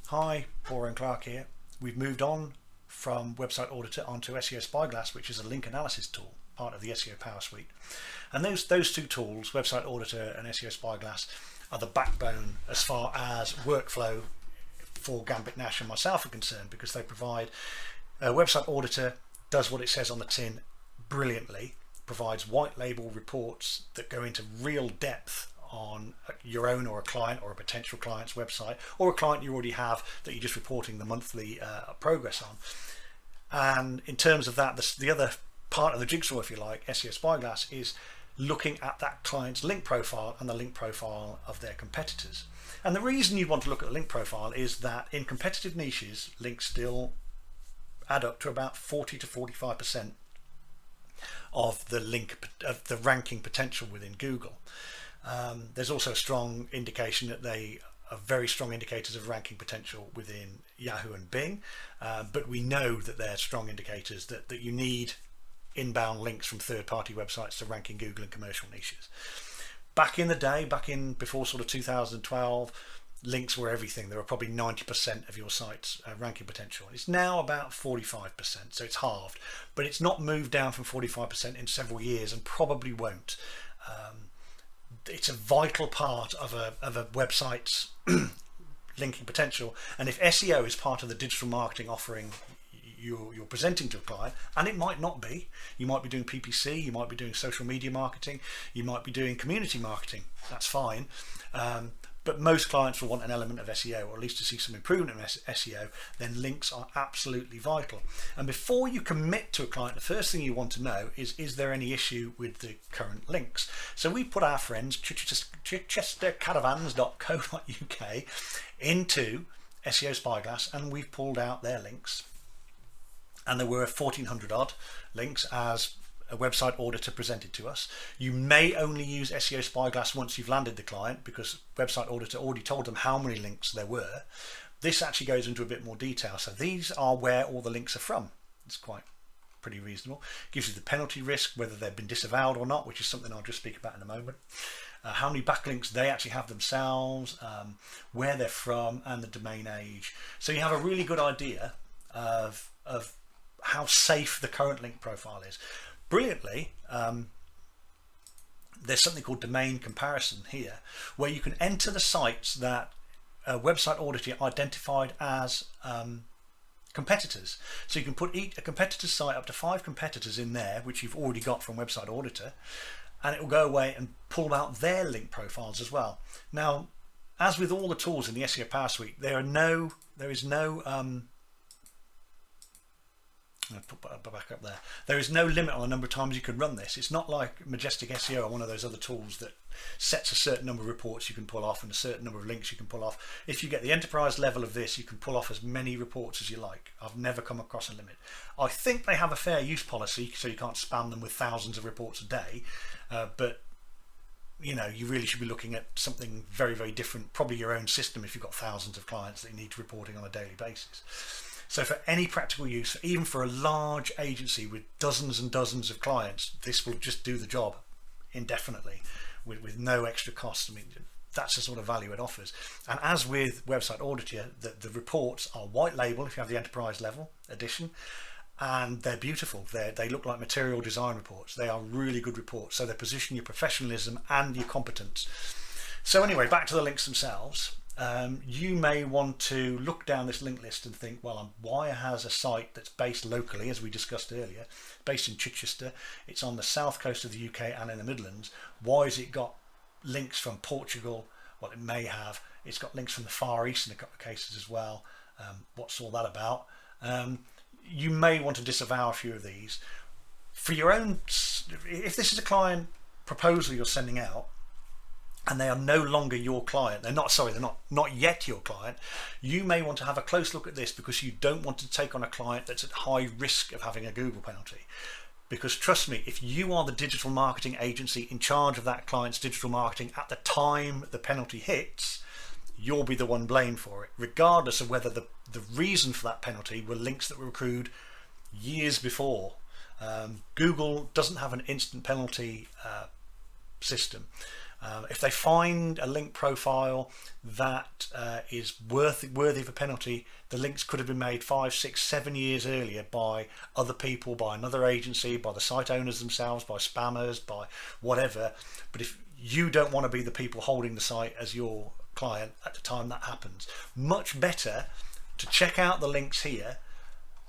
Hi, Paul and Clark here. We've moved on from Website Auditor onto SEO Spyglass, which is a link analysis tool, part of the SEO Powersuite. And those two tools, Website Auditor and SEO Spyglass, are the backbone as far as workflow for Gambit Nash and myself are concerned, because they provide Website Auditor does what it says on the tin brilliantly, provides white label reports that go into real depth on your own or a client or a potential client's website, or a client you already have that you're just reporting the monthly progress on. And in terms of that, the other part of the jigsaw, if you like, SEO Spyglass, is looking at that client's link profile and the link profile of their competitors. And the reason you want to look at the link profile is that in competitive niches, links still add up to about 40 to 45% of the ranking potential within Google. There's also a strong indication that they are very strong indicators of ranking potential within Yahoo and Bing, but we know that they're strong indicators that you need inbound links from third-party websites to rank in Google and commercial niches. Back in the day, before sort of 2012, links were everything. There were probably 90% of your site's ranking potential. It's now about 45%, so it's halved, but it's not moved down from 45% in several years and probably won't. It's a vital part of a website's linking potential, and if SEO is part of the digital marketing offering you're presenting to a client, and it might not be, you might be doing PPC, you might be doing social media marketing, you might be doing community marketing, that's fine, but most clients will want an element of SEO, or at least to see some improvement in SEO. Then links are absolutely vital. And before you commit to a client, the first thing you want to know is there any issue with the current links? So we put our friends chichestercaravans.co.uk into SEO Spyglass, and we've pulled out their links, and there were 1,400 odd links as a website auditor presented to us. You may only use SEO Spyglass once you've landed the client, because website auditor already told them how many links there were. This actually goes into a bit more detail. So these are where all the links are from. It's quite pretty reasonable. Gives you the penalty risk, whether they've been disavowed or not, which is something I'll just speak about in a moment. How many backlinks they actually have themselves, where they're from, and the domain age. So you have a really good idea of how safe the current link profile is. Brilliantly, there's something called domain comparison here, where you can enter the sites that a website auditor identified as competitors. So you can put a competitor's site, up to 5 competitors in there, which you've already got from website auditor, and it will go away and pull out their link profiles as well. Now, as with all the tools in the SEO Powersuite, there is no I'll put back up there. There is no limit on the number of times you can run this. It's not like Majestic SEO or one of those other tools that sets a certain number of reports you can pull off and a certain number of links you can pull off. If you get the enterprise level of this, you can pull off as many reports as you like. I've never come across a limit. I think they have a fair use policy, so you can't spam them with thousands of reports a day, but you know, you really should be looking at something very, very different, probably your own system if you've got thousands of clients that you need reporting on a daily basis. So for any practical use, even for a large agency with dozens and dozens of clients, this will just do the job indefinitely with no extra cost. I mean, that's the sort of value it offers. And as with Website Auditor, the reports are white label if you have the enterprise level edition, and they're beautiful. They look like material design reports. They are really good reports. So they position your professionalism and your competence. So anyway, back to the links themselves. You may want to look down this link list and think, well, Wire has a site that's based locally, as we discussed earlier, based in Chichester. It's on the south coast of the UK and in the Midlands. Why has it got links from Portugal? Well, it may have. It's got links from the Far East in a couple of cases as well. What's all that about? You may want to disavow a few of these. For your own, if this is a client proposal you're sending out, and they are no longer your client, they're not yet your client, you may want to have a close look at this, because you don't want to take on a client that's at high risk of having a Google penalty. Because trust me, if you are the digital marketing agency in charge of that client's digital marketing at the time the penalty hits, you'll be the one blamed for it, regardless of whether the reason for that penalty were links that were accrued years before. Google doesn't have an instant penalty system. If they find a link profile that is worthy of a penalty, the links could have been made 5, 6, 7 years earlier by other people, by another agency, by the site owners themselves, by spammers, by whatever. But if you don't want to be the people holding the site as your client at the time that happens, much better to check out the links here,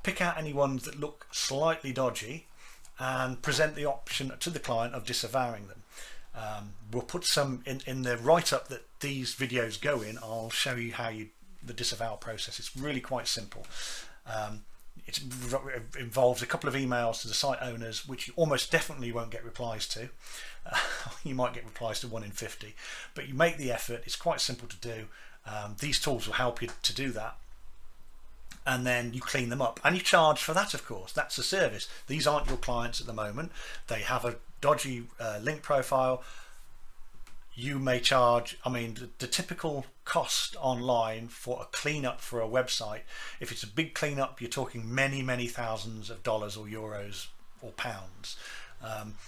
pick out any ones that look slightly dodgy, and present the option to the client of disavowing them. We'll put some in the write-up that these videos go in. I'll show you how the disavow process. It's really quite simple. It involves a couple of emails to the site owners, which you almost definitely won't get replies to. You might get replies to 1 in 50, but you make the effort. It's quite simple to do. These tools will help you to do that. And then you clean them up, and you charge for that, of course. That's a service. These aren't your clients at the moment. They have a dodgy link profile. You may charge, I mean, the typical cost online for a cleanup for a website, if it's a big cleanup, you're talking many thousands of dollars or euros or pounds.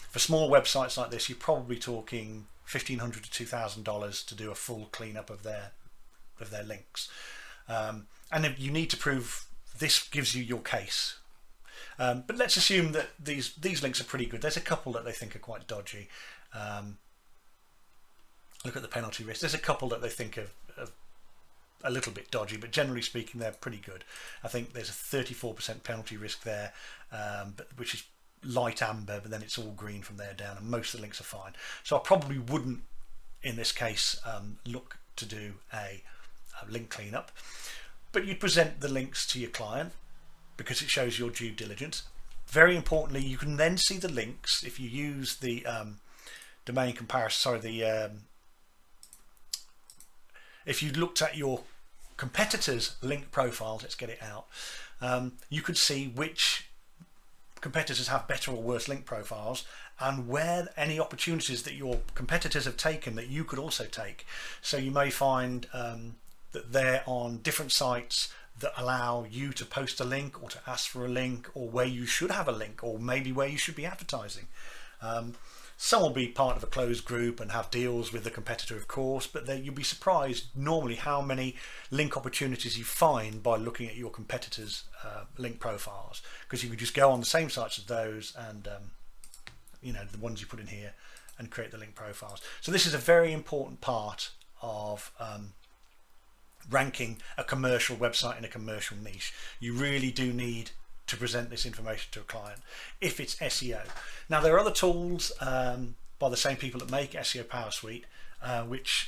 For small websites like this, you're probably talking $1,500 to $2,000 to do a full cleanup of their links. And if you need to prove this gives you your case. But let's assume that these links are pretty good. There's a couple that they think are quite dodgy. Look at the penalty risk. There's a couple that they think are a little bit dodgy, but generally speaking, they're pretty good. I think there's a 34% penalty risk there, which is light amber, but then it's all green from there down, and most of the links are fine. So I probably wouldn't, in this case, look to do a link cleanup. But you present the links to your client because it shows your due diligence. Very importantly, you can then see the links if you use the domain comparison. If you looked at your competitors' link profiles, let's get it out. You could see which competitors have better or worse link profiles, and where any opportunities that your competitors have taken that you could also take. So you may find that they're on different sites that allow you to post a link or to ask for a link, or where you should have a link, or maybe where you should be advertising. Some will be part of a closed group and have deals with the competitor, of course, but you'll be surprised normally how many link opportunities you find by looking at your competitors' link profiles, because you can just go on the same sites as those and the ones you put in here and create the link profiles. So this is a very important part of ranking a commercial website in a commercial niche. You really do need to present this information to a client if it's SEO. Now, there are other tools by the same people that make SEO Powersuite,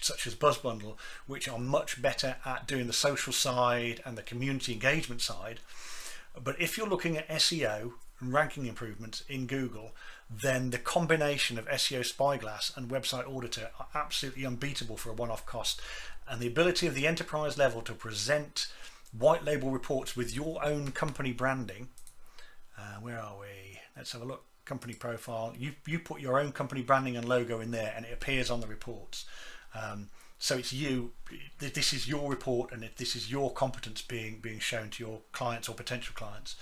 such as BuzzBundle, which are much better at doing the social side and the community engagement side. But if you're looking at SEO and ranking improvements in Google, then the combination of SEO Spyglass and Website Auditor are absolutely unbeatable for a one-off cost. And the ability of the enterprise level to present white label reports with your own company branding. Where are we? Let's have a look. Company profile. You put your own company branding and logo in there, and it appears on the reports. So it's you. This is your report, and this is your competence being shown to your clients or potential clients.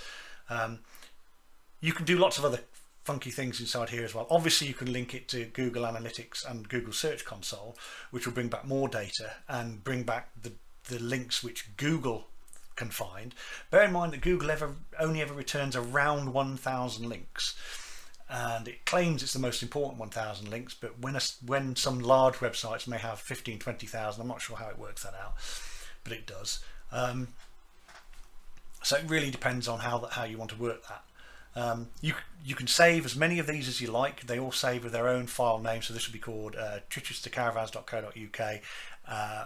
You can do lots of other funky things inside here as well. Obviously, you can link it to Google Analytics and Google Search Console, which will bring back more data and bring back the links which Google can find. Bear in mind that Google only ever returns around 1,000 links, and it claims it's the most important 1,000 links, but when some large websites may have 15, 20,000, I'm not sure how it works that out, but it does. So it really depends on how you want to work that. You can save as many of these as you like. They all save with their own file name, so this will be called chichestercaravans.co.uk,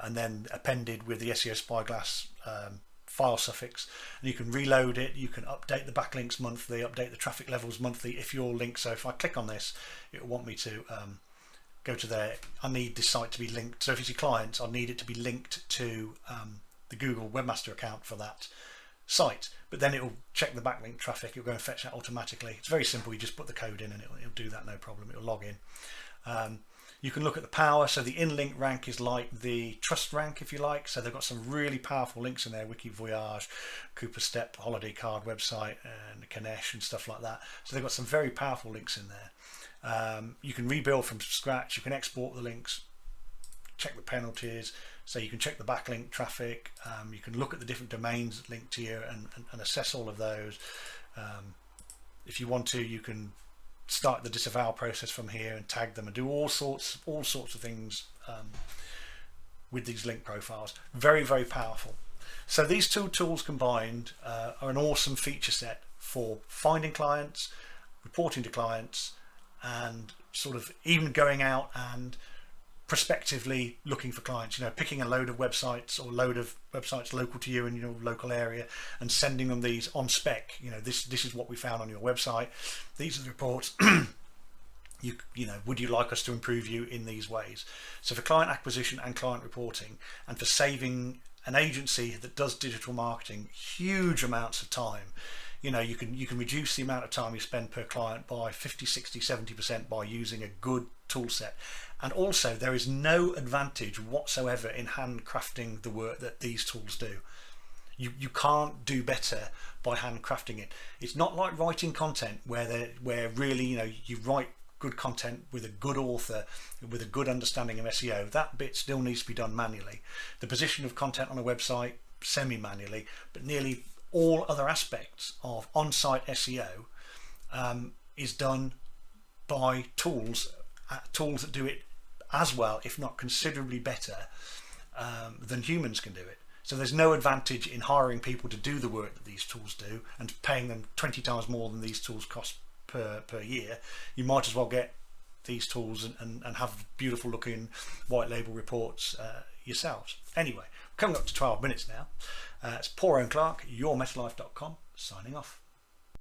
and then appended with the SEO Spyglass file suffix, and you can reload it. You can update the backlinks monthly, update the traffic levels monthly if you're linked. So if I click on this, it will want me to go to there. I need this site to be linked, so if it's your client, I need it to be linked to the Google Webmaster account for that site, but then it will check the backlink traffic. It'll go and fetch that automatically. It's very simple. You just put the code in and it'll do that, no problem. It'll log in. You can look at the power. So the in-link rank is like the trust rank, if you like. So they've got some really powerful links in there: Wiki Voyage, Cooper Step, Holiday Card website, and Kanesh and stuff like that. So they've got some very powerful links in there. You can rebuild from scratch. You can export the links, check the penalties, so you can check the backlink traffic. You can look at the different domains linked to you and assess all of those. If you want to, you can start the disavow process from here and tag them and do all sorts of things with these link profiles. Very, very powerful. So these two tools combined are an awesome feature set for finding clients, reporting to clients, and sort of even going out and prospectively looking for clients, picking a load of websites or load of websites local to you in your local area and sending them these on spec. This is what we found on your website. These are the reports. Would you like us to improve you in these ways? So for client acquisition and client reporting, and for saving an agency that does digital marketing huge amounts of time, you can reduce the amount of time you spend per client by 50, 60, 70% by using a good tool set. And also, there is no advantage whatsoever in handcrafting the work that these tools do. You can't do better by handcrafting it. It's not like writing content where really you write good content with a good author with a good understanding of SEO. That bit still needs to be done manually. The position of content on a website semi-manually, but nearly all other aspects of on-site SEO is done by tools that do it as well, if not considerably better, than humans can do it. So there's no advantage in hiring people to do the work that these tools do and paying them 20 times more than these tools cost per year. You might as well get these tools and have beautiful looking white label reports yourselves. Anyway, coming up to 12 minutes now. It's Paul Owen Clark, yourmetalife.com, signing off.